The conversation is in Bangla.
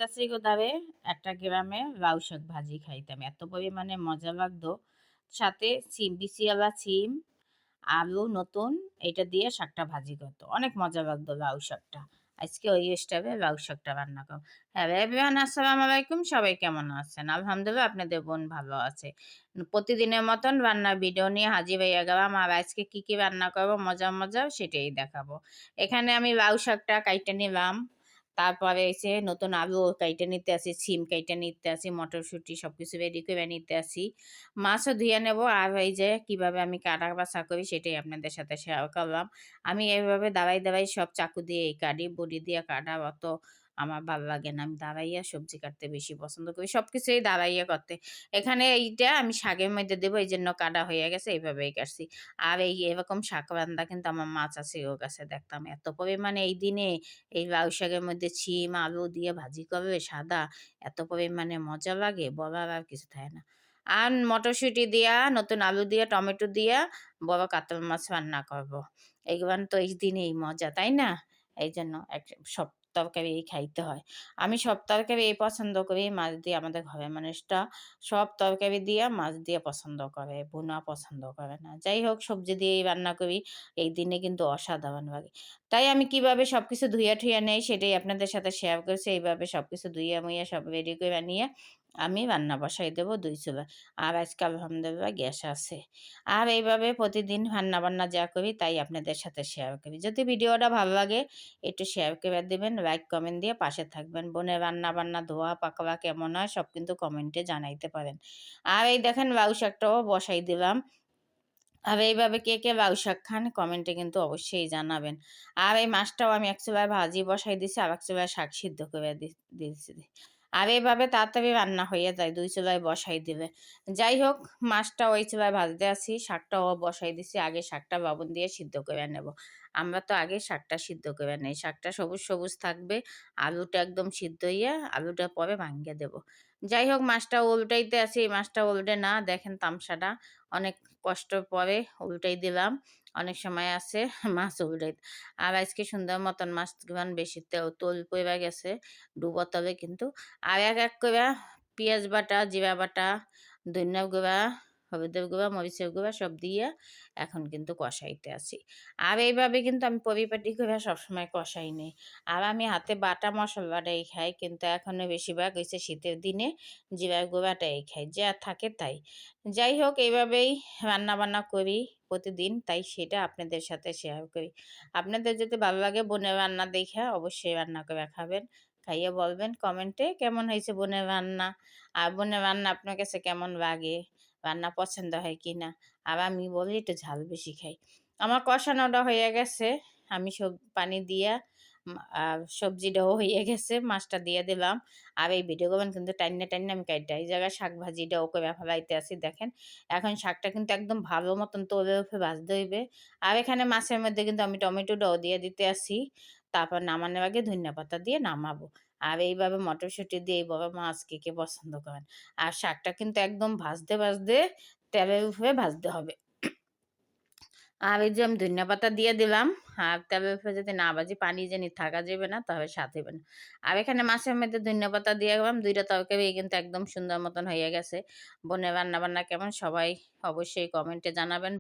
যাচ্ছি কোথাবে একটা গ্রামে লাউ শাক ভাজি খাইতাম। এত পরিমাণে মজা লাগতো। সাথে সিম, বিচিওয়ালা সিম, আলু নতুন এটা দিয়ে শাকটা ভাজি করতো। অনেক মজা লাগতো লাউ শাকটা। আজকে ওই স্টাইলে লাউ শাকটা রান্না করব। হ্যালো এভরিওয়ান আসসালামু আলাইকুম। সবাই কেমন আছেন? আলহামদুলিল্লাহ আপনাদের বোন ভালো আছে। প্রতিদিনের মতন রান্নার ভিডিও নিয়ে হাজির হয়ে গেলাম। আর আজকে কি রান্না করব মজার সেটাই দেখাবো। এখানে আমি লাউ শাকটা কাইটে নিলাম। তারপরে এসে নতুন আলু কাইটে নিতে আসি, সিম কাইটে নিতে আসি, মটরশুঁটি সবকিছু রেডি করে নিতে আসি। মাছও ধুয়ে নেব। আর এই যে কিভাবে আমি কাটা বাছা করি সেটাই আপনাদের সাথে শেয়ার করলাম। আমি এভাবে দাঁড়াই সব চাকু দিয়ে কাটি, বড়ি দিয়ে কাটা অত আমার ভাল লাগে না। আমি দাঁড়াইয়া সবজি কাটতে বেশি পছন্দ করি। সবকিছুই দাঁড়াইয়া করতে। এখানে এইটা আমি শাকের মধ্যে দেবো এইজন্য কাটা হয়ে গেছে এইভাবেই কাটছি। আর এই এরকম শাক রান্দা কিন্তু আমার মাছ আছে ওর কাছে দেখতাম। এত পরিমাণে এই দিনে এই লাউ শাকের মধ্যে শিম, আলু দিয়ে ভাজি করবে সাদা, এত পরিমাণে মজা লাগে বলার আর কিছু থাকে না। আর মটরশুঁটি দিয়া, নতুন আলু দিয়া, টমেটো দিয়া বড় কাতল মাছ রান্না করব। এইগুলান তো এই দিনেই মজা, তাই না? এইজন্য সব তরকারি খাইতে হয়। আমি সব তরকারি পছন্দ করি। মাছ দিয়ে আমাদের ঘরের মানুষটা সব তরকারি দিয়া মাছ দিয়ে পছন্দ করে, ভুনা পছন্দ করে না। যাই হোক সবজি দিয়েই রান্না করি। এই দিনে কিন্তু অসাধারণ লাগে। তাই আমি কিভাবে সবকিছু ধুইয়া ঠুইয়া নেই সেটাই আপনাদের সাথে শেয়ার করছি। এইভাবে সবকিছু ধুইয়া মুইয়া সব রেডি করে নিয়ে আমি রান্না বসাই দেবো ২ চুলায়। আর আজকে আলহামদুলিল্লাহ গ্যাস আছে। আর এইভাবে প্রতিদিন রান্না-বান্না যা করি তাই আপনাদের সাথে শেয়ার করি। যদি ভিডিওটা ভালো লাগে একটু শেয়ার করে দিবেন, লাইক, কমেন্ট দিয়ে পাশে থাকবেন। বোনের রান্না-বান্না, ধোয়া পাকলা কেমন হয় সব কিন্তু কমেন্টে জানাইতে পারেন। আর এই দেখেন লাউ শাকটাও বসাই দিলাম। আর এইভাবে কে লাউ শাক খান কমেন্টে কিন্তু অবশ্যই জানাবেন। আর এই মাছটাও আমি এক চুলায় ভাজি বসাই দিছি, আরেক চুলায় শাক সিদ্ধ করে দিয়েছি। আর এইভাবে তাড়াতাড়ি রান্না হয়ে যায় ২ চুলায় বসাই দিলে। যাই হোক মাছটা ওই চুলায় ভাজতে আছি, শাকটাও বসাই দিছি। আগে শাকটা লবণ দিয়ে সিদ্ধ করে নেব। আমরা তো আগে শাকটা সিদ্ধ করে নেই। শাকটা সবুজ থাকবে। আলুটা একদম সিদ্ধ হইয়া আলুটা পরে ভাঙ্গে দেব। যাই হোক মাছটা উল্টাইতে আছি, এই মাছটা উল্টে না দেখেন তামসাটা। অনেক কষ্টর পরে উল্টাই দিলাম। অনেক সময় আছে মাছ উল্টাই আর আজকে সুন্দর মতন মাছগুলান বেশি তোল পইরা গেছে। ডুবোতে হবে কিন্তু। আর এক কইরা পিঁয়াজ বাটা, জিরা বাটা, ধনিয়া গুঁড়া, হলুদের গুঁড়া, মরিচের গুঁড়া সব দিয়ে এখন কিন্তু কষাইতে আছি। আর এইভাবে কিন্তু আমি পরিপাটি করে সবসময় কষাই নেই। আর আমি হাতে বাটা মসলাটাই খাই কিন্তু এখনো বেশিরভাগ হইছে শীতের দিনে জিরার গুঁড়াটাই খাই। যা থাকে তাই। যাই হোক এইভাবেই রান্নাবান্না করি প্রতিদিন তাই সেটা আপনাদের সাথে শেয়ার করি। আপনাদের যদি ভালো লাগে বোনের রান্না দেইখা অবশ্যই রান্না করে খাবেন। খাইয়ে বলবেন কমেন্টে কেমন হয়েছে বোনের রান্না। আর বোনের রান্না আপনার কাছে কেমন লাগে? রান্না পছন্দ হয় কিনা? আর আমি বলি একটু ঝাল বেশি খাই। আমার কষানোটা হয়ে গেছে। আমি সব পানি দিয়া সবজিটাও হয়ে গেছে। মাছটা দিয়ে দিলাম। আর এই ভিডিওগুলো কিন্তু টাইন্না আমি কাইটা এই জায়গায় শাক ভাজিটাও করে ফেলাইতে আছি দেখেন। এখন শাকটা কিন্তু একদম ভালো মতন তোলে উঠে ভাজতে হইবে। আর এখানে মাছের মধ্যে কিন্তু আমি টমেটোটাও দিয়ে দিতে আছি। তারপর নামানোর আগে ধনিয়া পাতা দিয়ে নামাবো। আর এইভাবে মটরশুঁটি দিয়ে এই বড় মাছ কে পছন্দ করেন। আর শাকটা কিন্তু একদম ভাজতে তেলের উপরে ভাজতে হবে। আর এই যে আমি ধনিয়া পাতা দিয়ে দিলাম। আর তেলের উপরে যদি না ভাজি পানি জানি থাকা যাবে না তবে স্বাদ হবে না। আর এখানে মাছের মধ্যে ধনিয়া পাতা দিয়ে দিলাম। ২ টা তরকারি কিন্তু একদম সুন্দর মতন হয়ে গেছে। বোনের রান্না-বান্না কেমন সবাই অবশ্যই কমেন্টে জানাবেন।